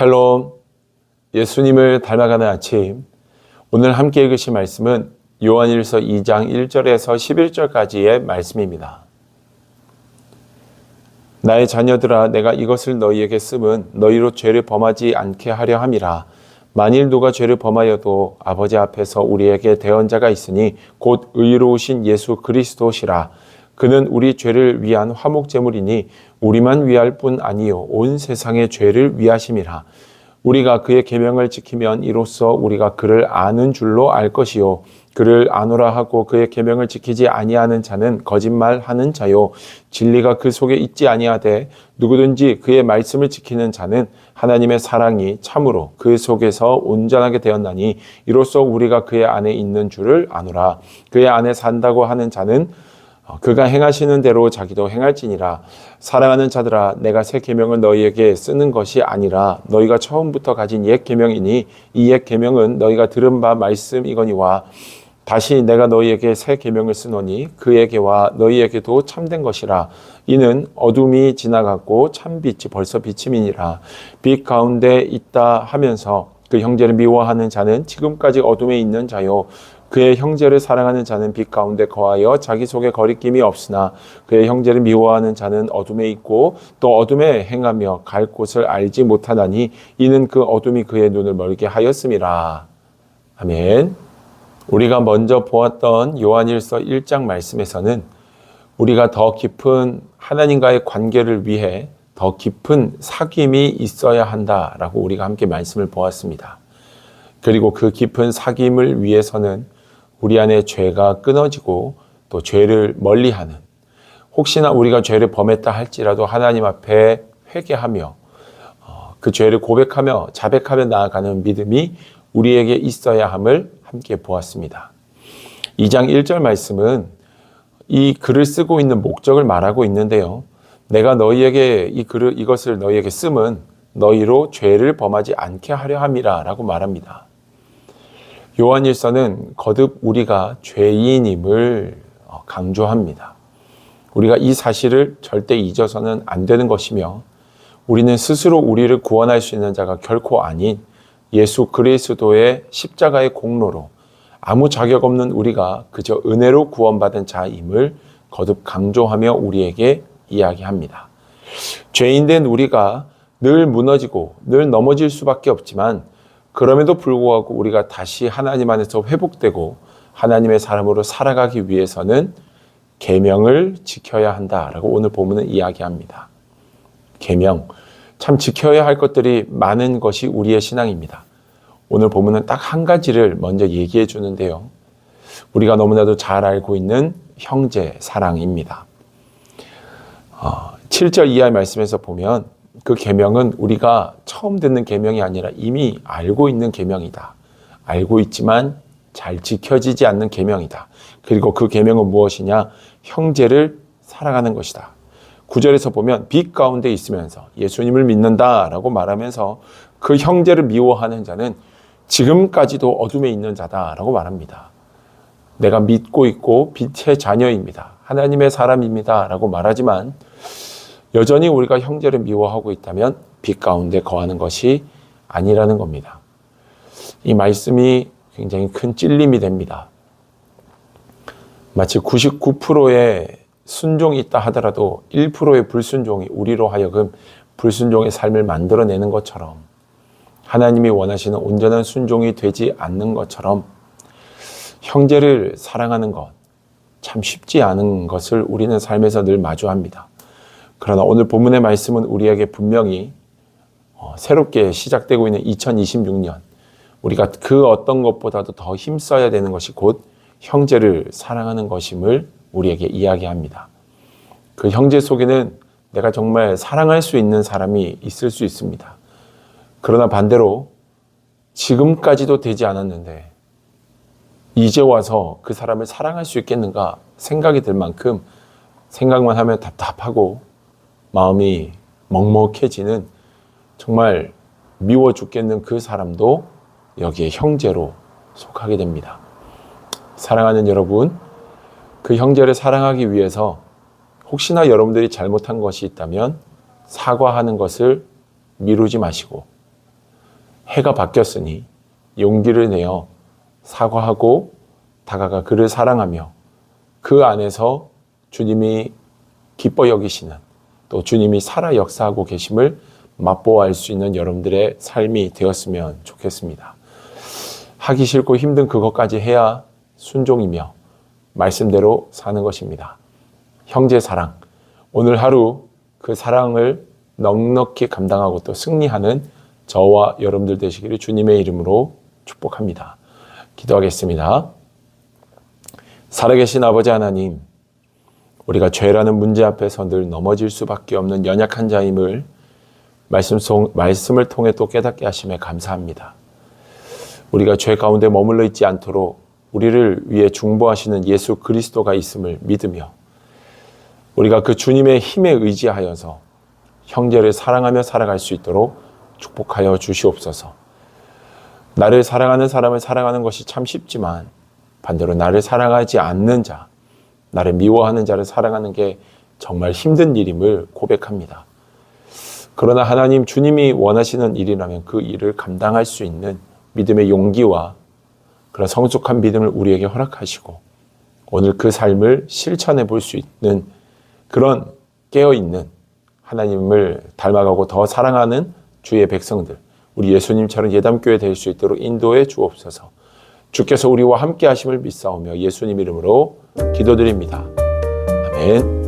샬롬, 예수님을 닮아가는 아침. 오늘 함께 읽으실 말씀은 요한일서 2장 1절에서 11절까지의 말씀입니다. 나의 자녀들아, 내가 이것을 너희에게 쓰면 너희로 죄를 범하지 않게 하려 함이라. 만일 누가 죄를 범하여도 아버지 앞에서 우리에게 대언자가 있으니 곧 의로우신 예수 그리스도시라. 그는 우리 죄를 위한 화목제물이니 우리만 위할 뿐 아니요 온 세상의 죄를 위하심이라. 우리가 그의 계명을 지키면 이로써 우리가 그를 아는 줄로 알 것이요 그를 아노라 하고 그의 계명을 지키지 아니하는 자는 거짓말하는 자요 진리가 그 속에 있지 아니하되 누구든지 그의 말씀을 지키는 자는 하나님의 사랑이 참으로 그 속에서 온전하게 되었나니 이로써 우리가 그의 안에 있는 줄을 아노라. 그의 안에 산다고 하는 자는 그가 행하시는 대로 자기도 행할지니라. 사랑하는 자들아, 내가 새 계명을 너희에게 쓰는 것이 아니라 너희가 처음부터 가진 옛 계명이니 이 옛 계명은 너희가 들은 바 말씀이거니와 다시 내가 너희에게 새 계명을 쓰노니 그에게와 너희에게도 참된 것이라. 이는 어둠이 지나갔고 참빛이 벌써 비침이니라. 빛 가운데 있다 하면서 그 형제를 미워하는 자는 지금까지 어둠에 있는 자요 그의 형제를 사랑하는 자는 빛 가운데 거하여 자기 속에 거리낌이 없으나 그의 형제를 미워하는 자는 어둠에 있고 또 어둠에 행하며 갈 곳을 알지 못하나니 이는 그 어둠이 그의 눈을 멀게 하였음이라. 아멘. 우리가 먼저 보았던 요한일서 1장 말씀에서는 우리가 더 깊은 하나님과의 관계를 위해 더 깊은 사귐이 있어야 한다라고 우리가 함께 말씀을 보았습니다. 그리고 그 깊은 사귐을 위해서는 우리 안에 죄가 끊어지고 또 죄를 멀리하는, 혹시나 우리가 죄를 범했다 할지라도 하나님 앞에 회개하며 그 죄를 고백하며 자백하며 나아가는 믿음이 우리에게 있어야 함을 함께 보았습니다. 2장 1절 말씀은 이 글을 쓰고 있는 목적을 말하고 있는데요. 내가 너희에게 이것을 너희에게 쓰면 너희로 죄를 범하지 않게 하려 함이라 라고 말합니다. 요한일서는 거듭 우리가 죄인임을 강조합니다. 우리가 이 사실을 절대 잊어서는 안 되는 것이며 우리는 스스로 우리를 구원할 수 있는 자가 결코 아닌 예수 그리스도의 십자가의 공로로 아무 자격 없는 우리가 그저 은혜로 구원받은 자임을 거듭 강조하며 우리에게 이야기합니다. 죄인된 우리가 늘 무너지고 늘 넘어질 수밖에 없지만 그럼에도 불구하고 우리가 다시 하나님 안에서 회복되고 하나님의 사람으로 살아가기 위해서는 계명을 지켜야 한다라고 오늘 본문은 이야기합니다. 계명, 참 지켜야 할 것들이 많은 것이 우리의 신앙입니다. 오늘 본문은 딱 한 가지를 먼저 얘기해 주는데요. 우리가 너무나도 잘 알고 있는 형제 사랑입니다. 7절 이하의 말씀에서 보면 그 계명은 우리가 처음 듣는 계명이 아니라 이미 알고 있는 계명이다. 알고 있지만 잘 지켜지지 않는 계명이다. 그리고 그 계명은 무엇이냐? 형제를 사랑하는 것이다. 9절에서 보면 빛 가운데 있으면서 예수님을 믿는다라고 말하면서 그 형제를 미워하는 자는 지금까지도 어둠에 있는 자다라고 말합니다. 내가 믿고 있고 빛의 자녀입니다. 하나님의 사람입니다. 라고 말하지만 여전히 우리가 형제를 미워하고 있다면 빛 가운데 거하는 것이 아니라는 겁니다. 이 말씀이 굉장히 큰 찔림이 됩니다. 마치 99%의 순종이 있다 하더라도 1%의 불순종이 우리로 하여금 불순종의 삶을 만들어내는 것처럼 하나님이 원하시는 온전한 순종이 되지 않는 것처럼 형제를 사랑하는 것 참 쉽지 않은 것을 우리는 삶에서 늘 마주합니다. 그러나 오늘 본문의 말씀은 우리에게 분명히 새롭게 시작되고 있는 2026년 우리가 그 어떤 것보다도 더 힘써야 되는 것이 곧 형제를 사랑하는 것임을 우리에게 이야기합니다. 그 형제 속에는 내가 정말 사랑할 수 있는 사람이 있을 수 있습니다. 그러나 반대로 지금까지도 되지 않았는데 이제 와서 그 사람을 사랑할 수 있겠는가 생각이 들 만큼 생각만 하면 답답하고 마음이 먹먹해지는 정말 미워 죽겠는 그 사람도 여기에 형제로 속하게 됩니다. 사랑하는 여러분, 그 형제를 사랑하기 위해서 혹시나 여러분들이 잘못한 것이 있다면 사과하는 것을 미루지 마시고 해가 바뀌었으니 용기를 내어 사과하고 다가가 그를 사랑하며 그 안에서 주님이 기뻐 여기시는, 또 주님이 살아 역사하고 계심을 맛보아할 수 있는 여러분들의 삶이 되었으면 좋겠습니다. 하기 싫고 힘든 그것까지 해야 순종이며 말씀대로 사는 것입니다. 형제 사랑, 오늘 하루 그 사랑을 넉넉히 감당하고 또 승리하는 저와 여러분들 되시기를 주님의 이름으로 축복합니다. 기도하겠습니다. 살아계신 아버지 하나님, 우리가 죄라는 문제 앞에서 늘 넘어질 수밖에 없는 연약한 자임을 말씀을 통해 또 깨닫게 하심에 감사합니다. 우리가 죄 가운데 머물러 있지 않도록 우리를 위해 중보하시는 예수 그리스도가 있음을 믿으며 우리가 그 주님의 힘에 의지하여서 형제를 사랑하며 살아갈 수 있도록 축복하여 주시옵소서. 나를 사랑하는 사람을 사랑하는 것이 참 쉽지만 반대로 나를 사랑하지 않는 자, 나를 미워하는 자를 사랑하는 게 정말 힘든 일임을 고백합니다. 그러나 하나님, 주님이 원하시는 일이라면 그 일을 감당할 수 있는 믿음의 용기와 그런 성숙한 믿음을 우리에게 허락하시고 오늘 그 삶을 실천해 볼 수 있는 그런 깨어있는 하나님을 닮아가고 더 사랑하는 주의 백성들, 우리 예수님처럼 예담교회 될 수 있도록 인도해 주옵소서. 주께서 우리와 함께 하심을 믿사오며 예수님 이름으로 기도드립니다. 아멘.